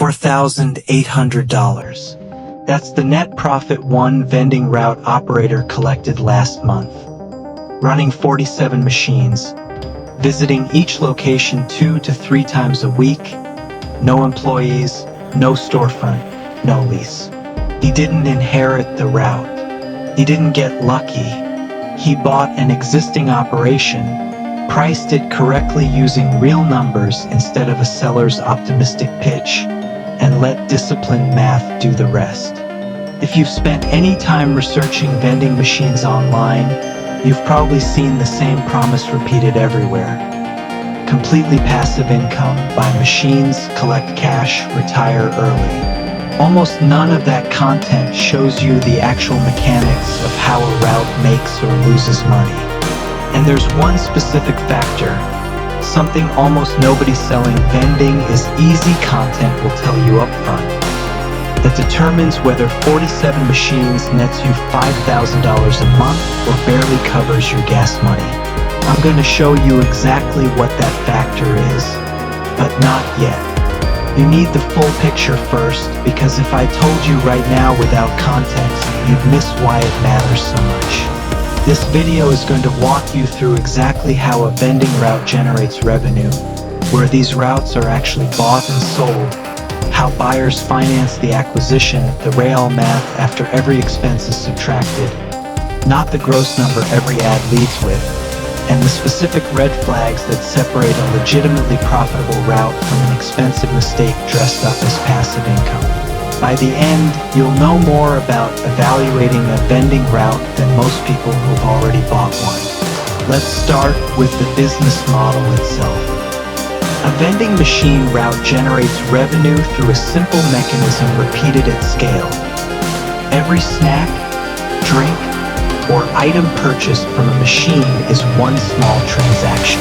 $4,800. That's the net profit one vending route operator collected last month. Running 47 machines, visiting each location 2 to 3 times a week, no employees, no storefront, no lease. He didn't inherit the route. He didn't get lucky. He bought an existing operation, priced it correctly using real numbers instead of a seller's optimistic pitch, and let disciplined math do the rest. If you've spent any time researching vending machines online, you've probably seen the same promise repeated everywhere. Completely passive income, buy machines, collect cash, retire early. Almost none of that content shows you the actual mechanics of how a route makes or loses money. And there's one specific factor, something almost nobody selling vending is easy content will tell you up front, that determines whether 47 machines nets you $5,000 a month or barely covers your gas money. I'm going to show you exactly what that factor is, but not yet. You need the full picture first, because if I told you right now without context, you'd miss why it matters so much. This video is going to walk you through exactly how a vending route generates revenue, where these routes are actually bought and sold, how buyers finance the acquisition, the real math after every expense is subtracted, not the gross number every ad leads with, and the specific red flags that separate a legitimately profitable route from an expensive mistake dressed up as passive income. By the end, you'll know more about evaluating a vending route than most people who've already bought one. Let's start with the business model itself. A vending machine route generates revenue through a simple mechanism repeated at scale. Every snack, drink, or item purchased from a machine is one small transaction.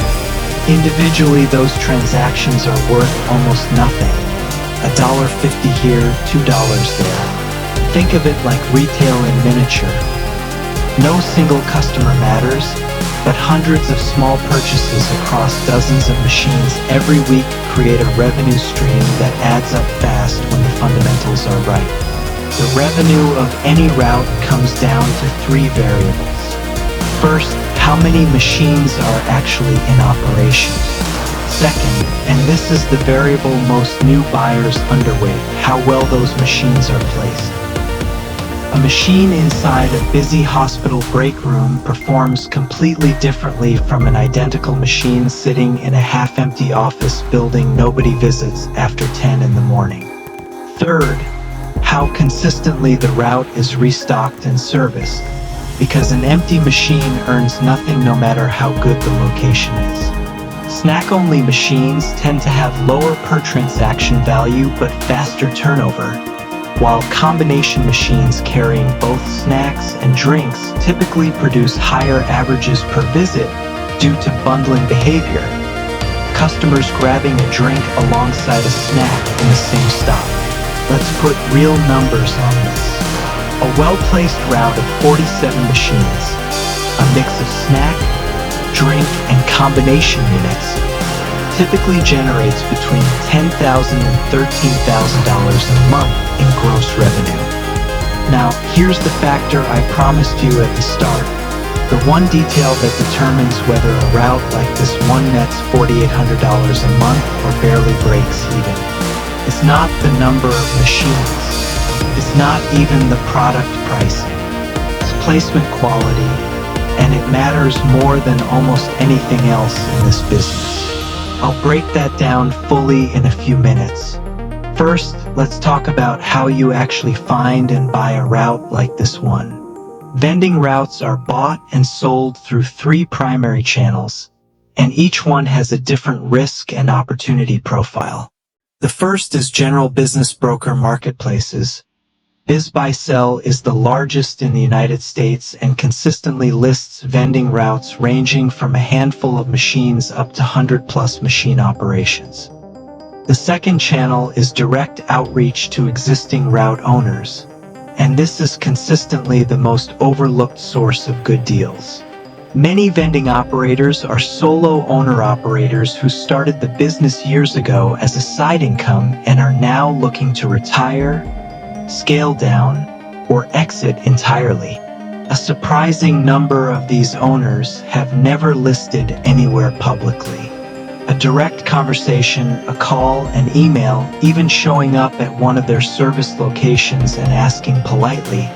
Individually, those transactions are worth almost nothing. $1.50 here, $2 there. Think of it like retail in miniature. No single customer matters, but hundreds of small purchases across dozens of machines every week create a revenue stream that adds up fast when the fundamentals are right. The revenue of any route comes down to 3 variables. First, how many machines are actually in operation. Second, and this is the variable most new buyers underweight, how well those machines are placed. A machine inside a busy hospital break room performs completely differently from an identical machine sitting in a half-empty office building nobody visits after 10 in the morning. Third, how consistently the route is restocked and serviced, because an empty machine earns nothing no matter how good the location is. Snack-only machines tend to have lower per transaction value but faster turnover, while combination machines carrying both snacks and drinks typically produce higher averages per visit due to bundling behavior, customers grabbing a drink alongside a snack in the same stop. Let's put real numbers on this. A well-placed route of 47 machines, a mix of snack, drink, and combination units, typically generates between $10,000 and $13,000 a month in gross revenue. Now, here's the factor I promised you at the start, the one detail that determines whether a route like this one nets $4,800 a month or barely breaks even. It's not the number of machines. It's not even the product pricing. It's placement quality, and it matters more than almost anything else in this business. I'll break that down fully in a few minutes. First, let's talk about how you actually find and buy a route like this one. Vending routes are bought and sold through 3 primary channels, and each one has a different risk and opportunity profile. The first is general business broker marketplaces. BizBuySell is the largest in the United States and consistently lists vending routes ranging from a handful of machines up to 100+ machine operations. The second channel is direct outreach to existing route owners, and this is consistently the most overlooked source of good deals. Many vending operators are solo owner-operators who started the business years ago as a side income and are now looking to retire, scale down, or exit entirely. A surprising number of these owners have never listed anywhere publicly. A direct conversation, a call, an email, even showing up at one of their service locations and asking politely,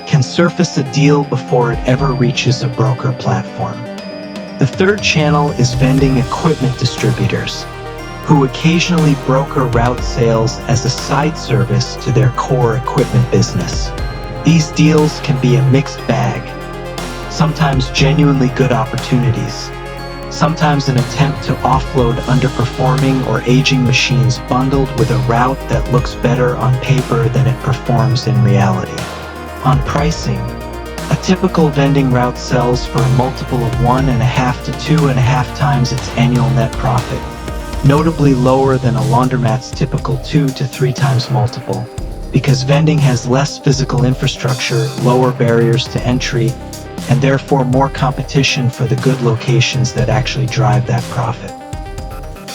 can surface a deal before it ever reaches a broker platform. The third channel is vending equipment distributors, who occasionally broker route sales as a side service to their core equipment business. These deals can be a mixed bag, sometimes genuinely good opportunities, sometimes an attempt to offload underperforming or aging machines bundled with a route that looks better on paper than it performs in reality. On pricing, a typical vending route sells for a multiple of 1.5 to 2.5 times its annual net profit, notably lower than a laundromat's typical 2 to 3 times multiple, because vending has less physical infrastructure, lower barriers to entry, and therefore more competition for the good locations that actually drive that profit.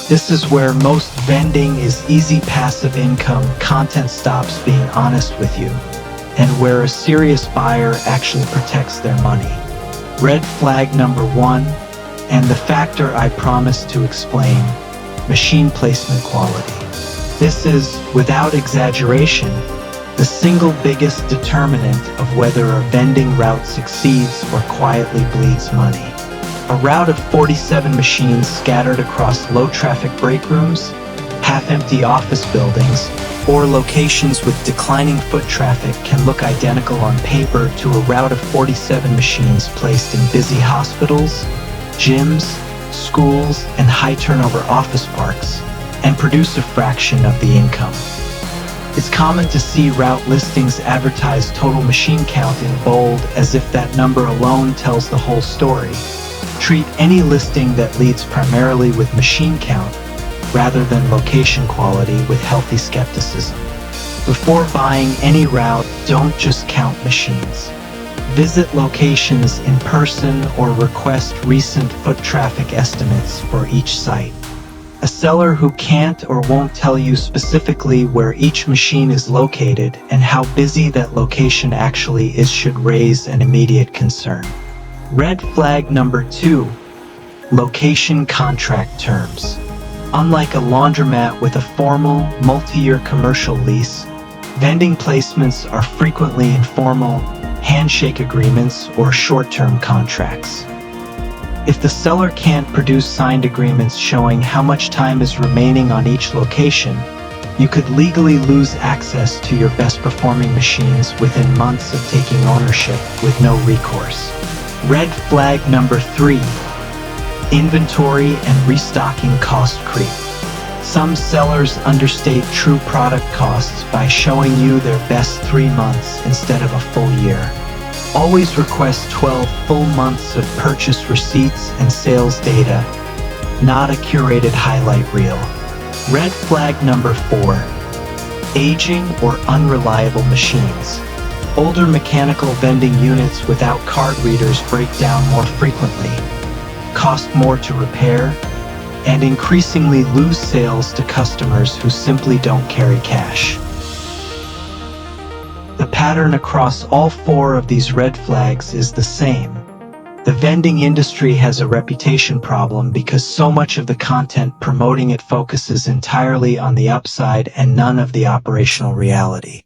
This is where most vending is easy passive income, content stops being honest with you, and where a serious buyer actually protects their money. Red flag number 1, and the factor I promised to explain, machine placement quality. This is, without exaggeration, the single biggest determinant of whether a vending route succeeds or quietly bleeds money. A route of 47 machines scattered across low-traffic break rooms, half-empty office buildings, or locations with declining foot traffic can look identical on paper to a route of 47 machines placed in busy hospitals, gyms, schools, and high-turnover office parks, and produce a fraction of the income. It's common to see route listings advertise total machine count in bold as if that number alone tells the whole story. Treat any listing that leads primarily with machine count rather than location quality with healthy skepticism. Before buying any route, don't just count machines. Visit locations in person or request recent foot traffic estimates for each site. A seller who can't or won't tell you specifically where each machine is located and how busy that location actually is should raise an immediate concern. Red flag number 2, location contract terms. Unlike a laundromat with a formal, multi-year commercial lease, vending placements are frequently informal, handshake agreements or short-term contracts. If the seller can't produce signed agreements showing how much time is remaining on each location, you could legally lose access to your best-performing machines within months of taking ownership with no recourse. Red flag number 3, inventory and restocking cost creep. Some sellers understate true product costs by showing you their best 3 months instead of a full year. Always request 12 full months of purchase receipts and sales data, not a curated highlight reel. Red flag number 4, aging or unreliable machines. Older mechanical vending units without card readers break down more frequently, cost more to repair, and increasingly lose sales to customers who simply don't carry cash. The pattern across all 4 of these red flags is the same. The vending industry has a reputation problem because so much of the content promoting it focuses entirely on the upside and none of the operational reality.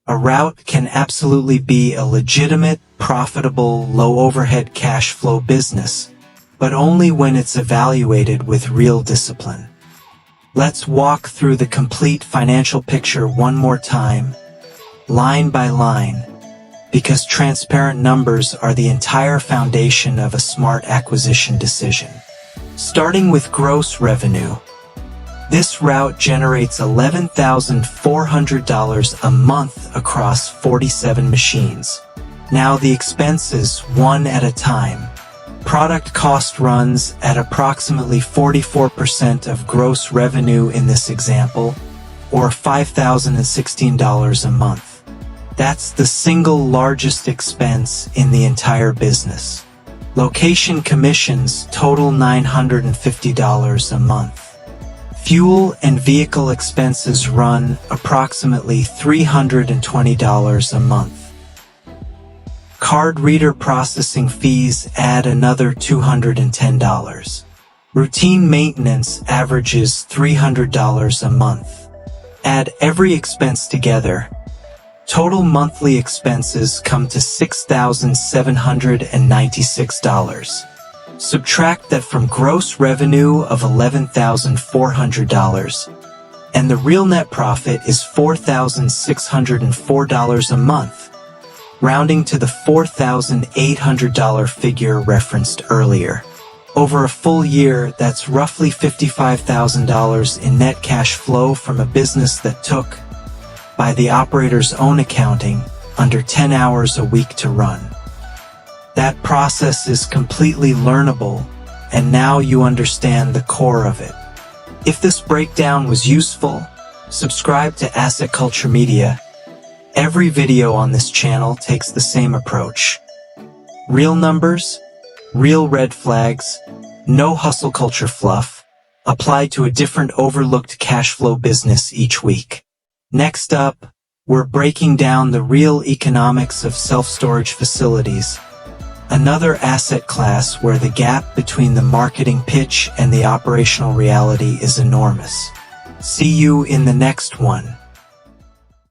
A route can absolutely be a legitimate, profitable, low-overhead cash flow business, but only when it's evaluated with real discipline. Let's walk through the complete financial picture one more time, line by line, because transparent numbers are the entire foundation of a smart acquisition decision. Starting with gross revenue. This route generates $11,400 a month across 47 machines. Now the expenses, one at a time. Product cost runs at approximately 44% of gross revenue in this example, or $5,016 a month. That's the single largest expense in the entire business. Location commissions total $950 a month. Fuel and vehicle expenses run approximately $320 a month. Card reader processing fees add another $210. Routine maintenance averages $300 a month. Add every expense together. Total monthly expenses come to $6,796. Subtract that from gross revenue of $11,400, and the real net profit is $4,604 a month, rounding to the $4,800 figure referenced earlier. Over a full year, that's roughly $55,000 in net cash flow from a business that took, by the operator's own accounting, under 10 hours a week to run. That process is completely learnable, and now you understand the core of it. If this breakdown was useful, subscribe to Asset Culture Media. Every video on this channel takes the same approach. Real numbers, real red flags, no hustle culture fluff, applied to a different overlooked cash flow business each week. Next up, we're breaking down the real economics of self-storage facilities, another asset class where the gap between the marketing pitch and the operational reality is enormous. See you in the next one.